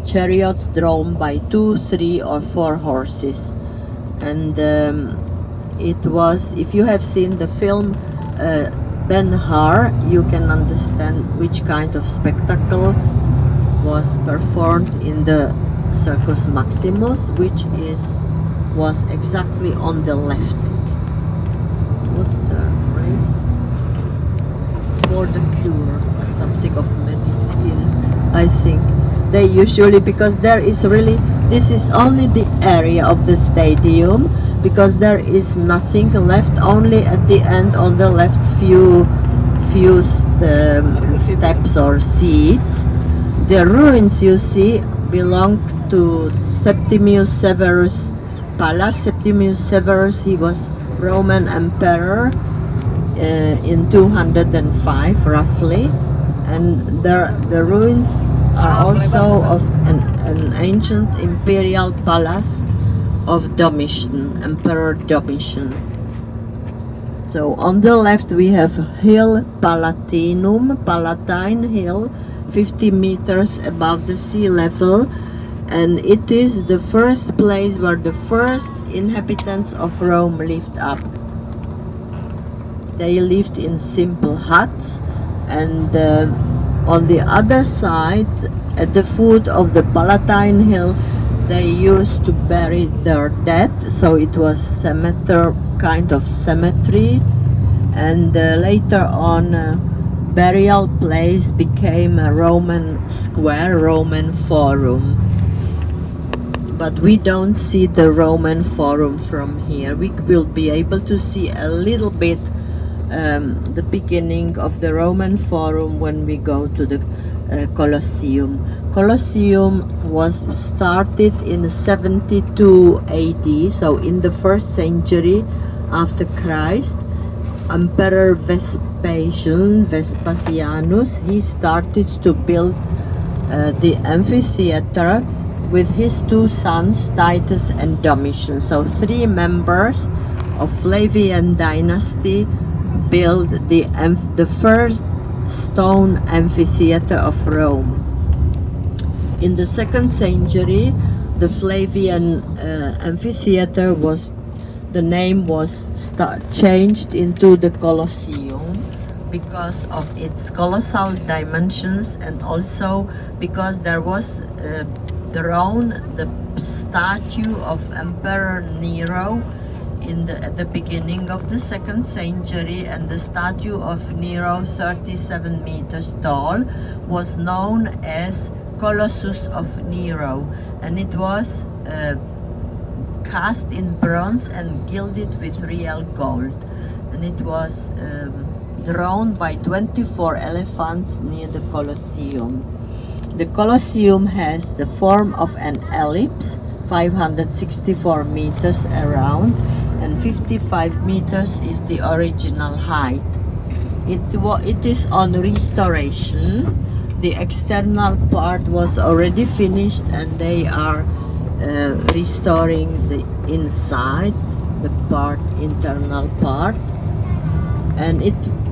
chariots drawn by 2, 3 or 4 horses. And it was, if you have seen the film Ben-Hur, you can understand which kind of spectacle was performed in the Circus Maximus, which was exactly on the left. Was the race for the cure, something of medicine, I think. They usually, because there is really, this is only the area of the stadium, because there is nothing left, only at the end on the left few steps or seats. The ruins you see belong to Septimius Severus Palace. Septimius Severus, he was Roman emperor in 205 roughly, and the ruins are also of an ancient imperial palace of Domitian, Emperor Domitian. So on the left we have Hill Palatinum, Palatine Hill, 50 meters above the sea level, and it is the first place where the first inhabitants of Rome lived up. They lived in simple huts, and on the other side, at the foot of the Palatine Hill, they used to bury their dead, so it was kind of cemetery, and later on burial place became a Roman square, Roman forum. But we don't see the Roman forum from here. We will be able to see a little bit the beginning of the Roman forum when we go to the Colosseum. Colosseum was started in 72 AD, so in the 1st century after Christ. Emperor Vespasianus, he started to build the amphitheater with his 2 sons, Titus and Domitian. So 3 members of Flavian dynasty built the first stone amphitheater of Rome. In the 2nd century, the Flavian amphitheater the name was changed into the Colosseum because of its colossal dimensions, and also because there was drawn the statue of Emperor Nero at the beginning of the 2nd century, and the statue of Nero, 37 meters tall, was known as Colossus of Nero, and it was cast in bronze and gilded with real gold, and it was drawn by 24 elephants near the Colosseum. The Colosseum has the form of an ellipse, 564 meters around, and 55 meters is the original height. It is on restoration. The external part was already finished, and they are restoring the inside, the internal part, and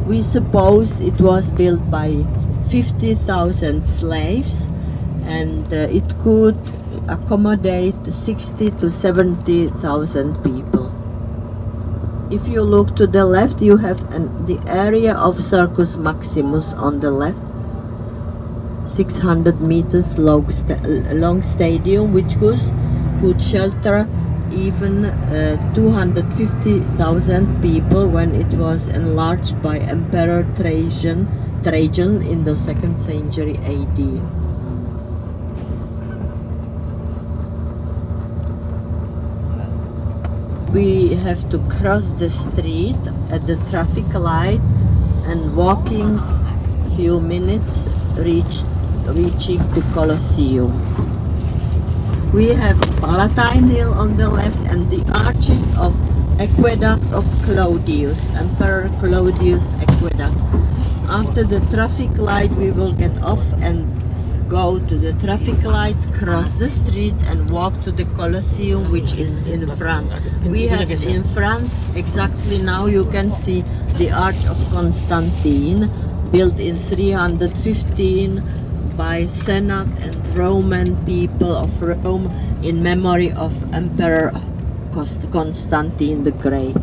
we suppose it was built by 50,000 slaves, and it could accommodate 60 to 70,000 people. If you look to the left, you have the area of Circus Maximus on the left, 600 meters long stadium, which could shelter even 250,000 people when it was enlarged by Emperor Trajan in the 2nd century AD. We have to cross the street at the traffic light, and walking few minutes reaching the Colosseum. We have Palatine Hill on the left and the arches of Aqueduct of Claudius, Emperor Claudius Aqueduct. After the traffic light, we will get off and go to the traffic light, cross the street and walk to the Colosseum, which is in front. We have in front, exactly now you can see the Arch of Constantine, built in 315 by Senate and Roman people of Rome in memory of Emperor Constantine the Great.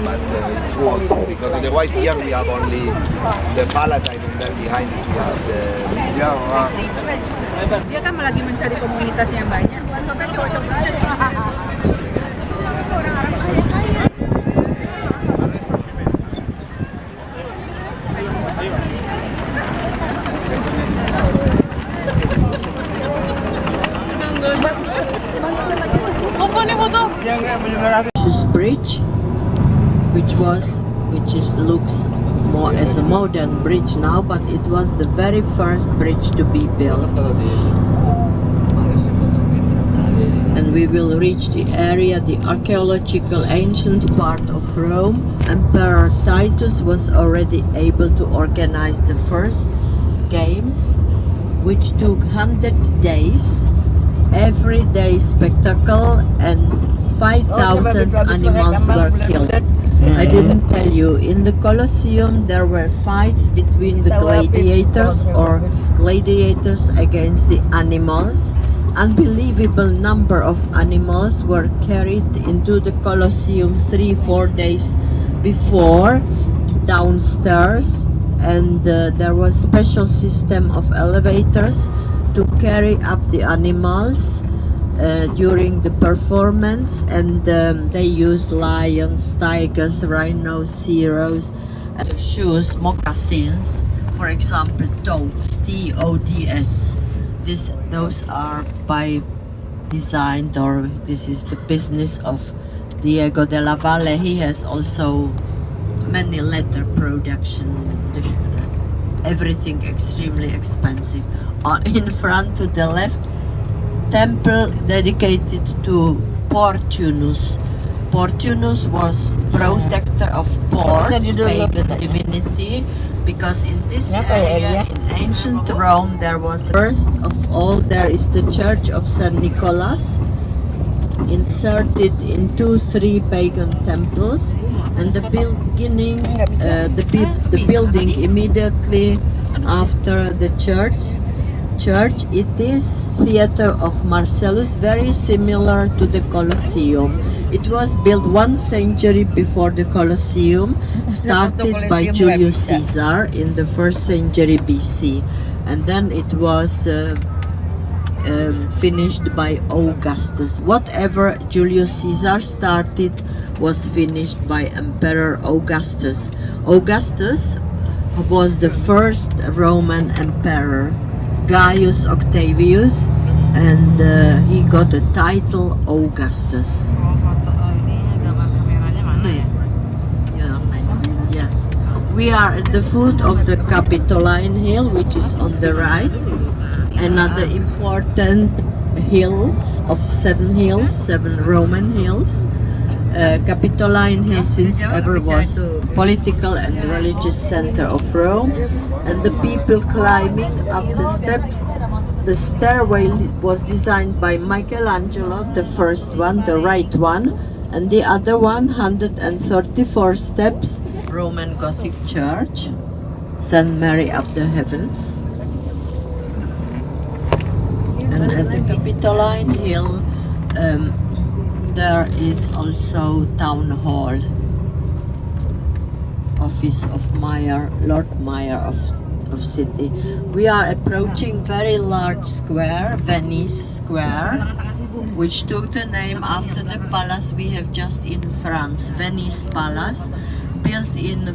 But it's awesome because on the right here we have only the Palatine and then behind it we have the Dia kan lagi mencari komunitas yang banyak. So kan coba-coba orang Arab kaya-kaya. This bridge, which looks more as a modern bridge now, but it was the very first bridge to be built. And we will reach the area, the archaeological ancient part of Rome. Emperor Titus was already able to organize the first games, which took 100 days, everyday spectacle, and 5,000 animals were killed. I didn't tell you, in the Colosseum there were fights between the gladiators or gladiators against the animals. Unbelievable number of animals were carried into the Colosseum 3-4 days before downstairs, and there was special system of elevators to carry up the animals during the performance, and they used lions, tigers, rhinos, heroes, and shoes, moccasins, for example, toads, T-O-D-S. Those are by designed, or this is the business of Diego de la Valle. He has also many leather production, everything extremely expensive. In front to the left, temple dedicated to Portunus. Portunus was protector of ports, pagan divinity, because in this area in ancient Rome there was, first of all, there is the church of St. Nicholas, inserted into 3 pagan temples, and the building immediately after the church, it is theater of Marcellus, very similar to the Colosseum. It was built 1 century before the Colosseum, started by Julius Caesar in the 1st century BC, and then it was finished by Augustus. Whatever Julius Caesar started was finished by Emperor Augustus. Augustus was the first Roman emperor, Gaius Octavius, and he got the title Augustus. Yeah. We are at the foot of the Capitoline Hill, which is on the right. Another important hills, of 7 hills, 7 Roman hills. Capitoline Hill since ever was political and religious center of Rome, and the people climbing up the steps. The stairway was designed by Michelangelo, the first one, the right one, and the other one, 134 steps, Roman Gothic church, St. Mary of the Heavens. And at the Capitoline Hill, there is also town hall, office of Mayor, Lord Mayor of city. We are approaching very large square, Venice Square, which took the name after the palace we have just in France, Venice Palace, built in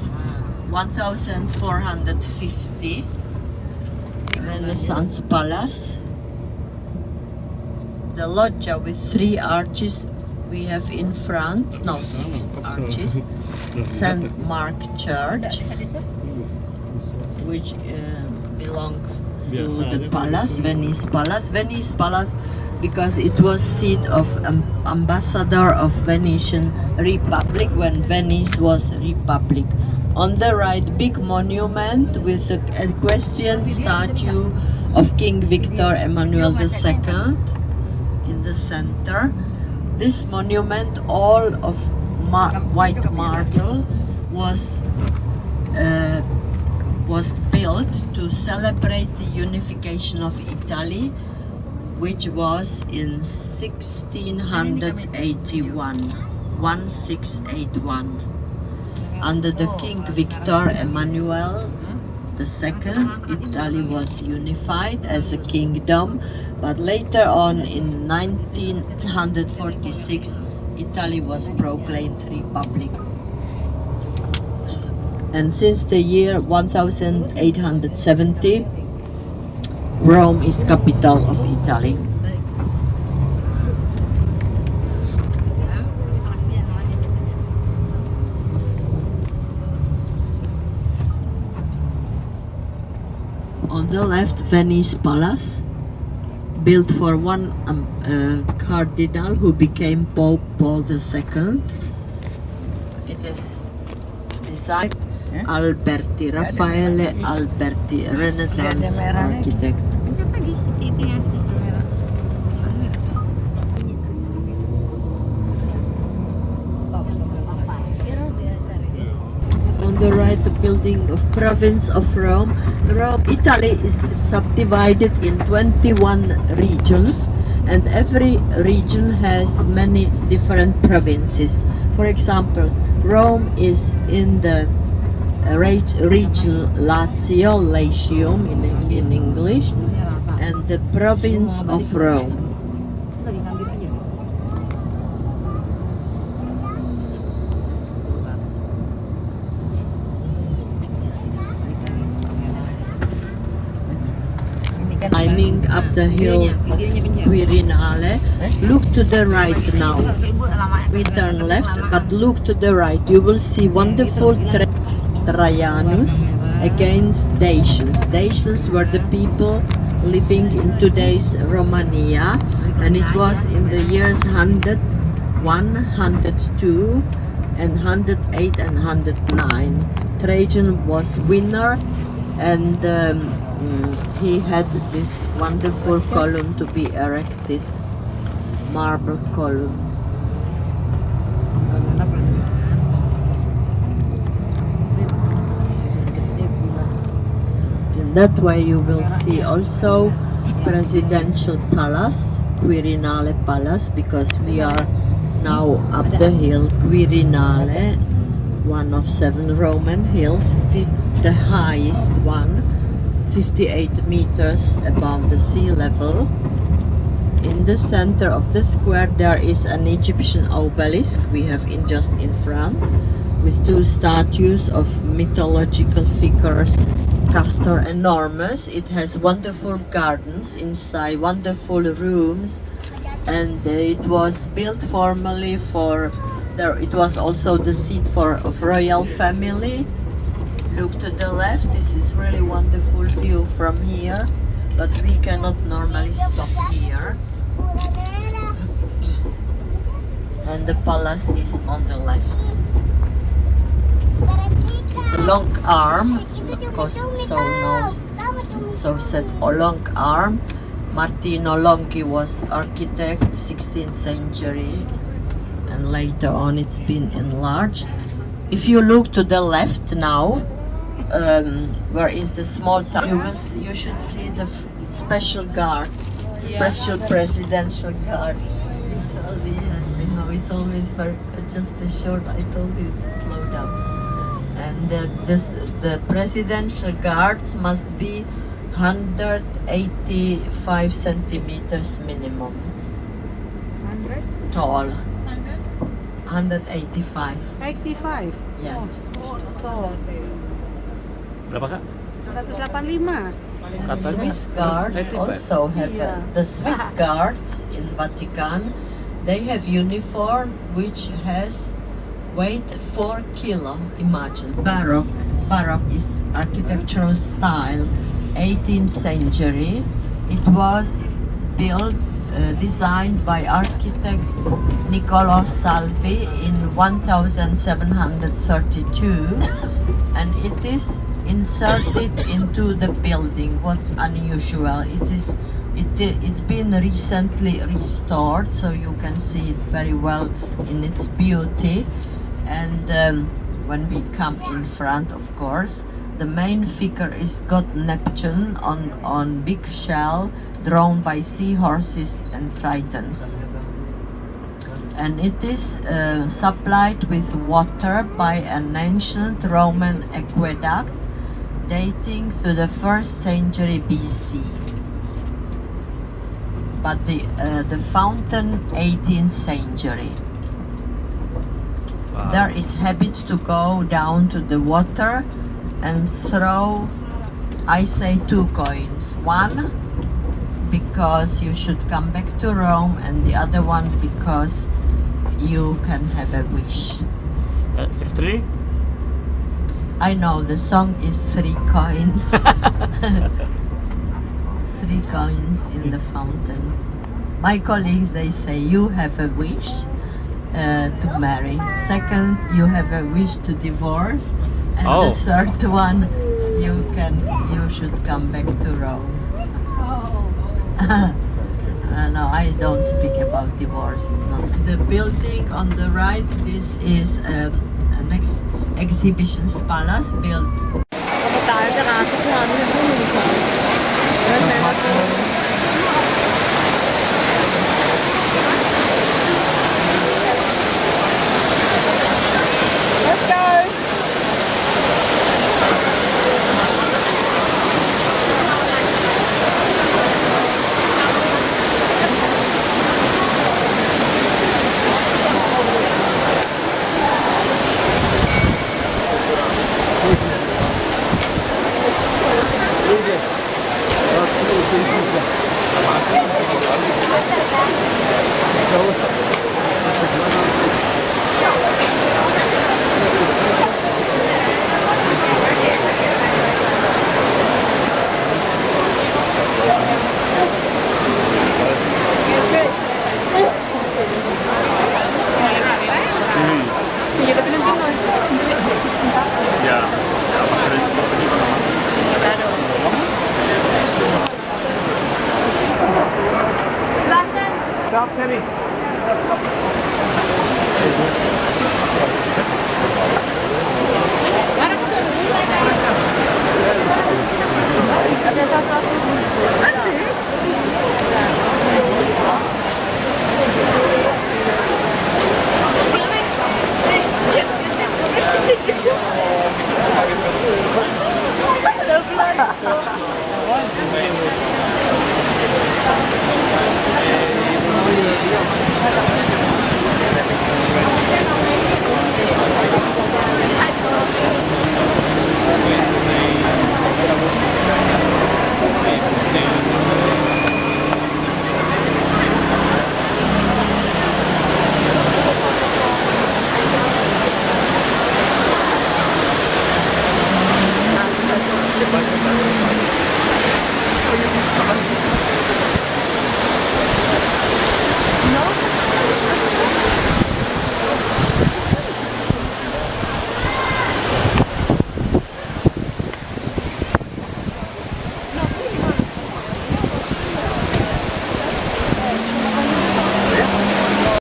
1450, Renaissance Palace. The loggia with 3 arches we have in front, no, 6 arches, St. Mark Church, which belonged to the palace, Venice Palace. Venice Palace because it was seat of ambassador of Venetian Republic when Venice was republic. On the right, big monument with a equestrian statue of King Victor Emmanuel II in the center. This monument, all of white marble, was built to celebrate the unification of Italy, which was in 1681. Under the King Victor Emmanuel II, Italy was unified as a kingdom, but later on in 1946, Italy was proclaimed republic. And since the year 1870, Rome is capital of Italy. On the left, Venice Palace, built for one cardinal who became Pope Paul II. It is designed Alberti, Raffaele Alberti, Renaissance architect. On the right, the building of province of Rome. Italy is subdivided in 21 regions, and every region has many different provinces. For example, Rome is in the region Lazio, Latium in English, and the province of Rome. Climbing up the hill of Quirinale. Look to the right now. We turn left, but look to the right. You will see wonderful Trajanus against Dacians. Dacians were the people living in today's Romania, and it was in the years 100, 102, and 108 and 109. Trajan was winner, and he had this wonderful column to be erected, marble column. In that way you will see also presidential palace, Quirinale Palace, because we are now up the hill, Quirinale, one of 7 Roman hills, the highest one, 58 meters above the sea level. In the center of the square there is an Egyptian obelisk we have just in front, with 2 statues of mythological figures. Castor enormous. It has wonderful gardens inside, wonderful rooms, and it was built formerly for it was also the seat of royal family. Look to the left. This is really wonderful view from here, but we cannot normally stop here. and the palace is on the left. It's a long arm, of course, so said a long arm. Martino Longhi was architect, 16th century, and later on it's been enlarged. If you look to the left now, where is the small town, you should see the special guard, special presidential guard. It's only, it's always very, just a short, I told you to slow down. And the presidential guards must be 185 centimeters minimum. 100? Tall. 100? 185. 85? Yeah. Oh, so, Berapa kak? 185. Swiss guards also have the Swiss guards in Vatican. They have uniform which has weight 4 kilo. Imagine. Baroque is architectural style, 18th century. It was built, designed by architect Niccolo Salvi in 1732, and it is inserted into the building. What's unusual, it's been recently restored, so you can see it very well in its beauty. And when we come in front, of course, the main figure is God Neptune on big shell, drawn by seahorses and tritons. And it is supplied with water by an ancient Roman aqueduct dating to the 1st century BC. But the fountain 18th century. Wow. There is habit to go down to the water and throw, I say, 2 coins. One, because you should come back to Rome, and the other one because you can have a wish. F3? I know the song is 3 coins. 3 coins in the fountain. My colleagues, they say you have a wish to marry. Second, you have a wish to divorce. And the third one, you should come back to Rome. No, I don't speak about divorce. Not. The building on the right, this is an exhibitions palace built. Let's go! Stop, Timmy.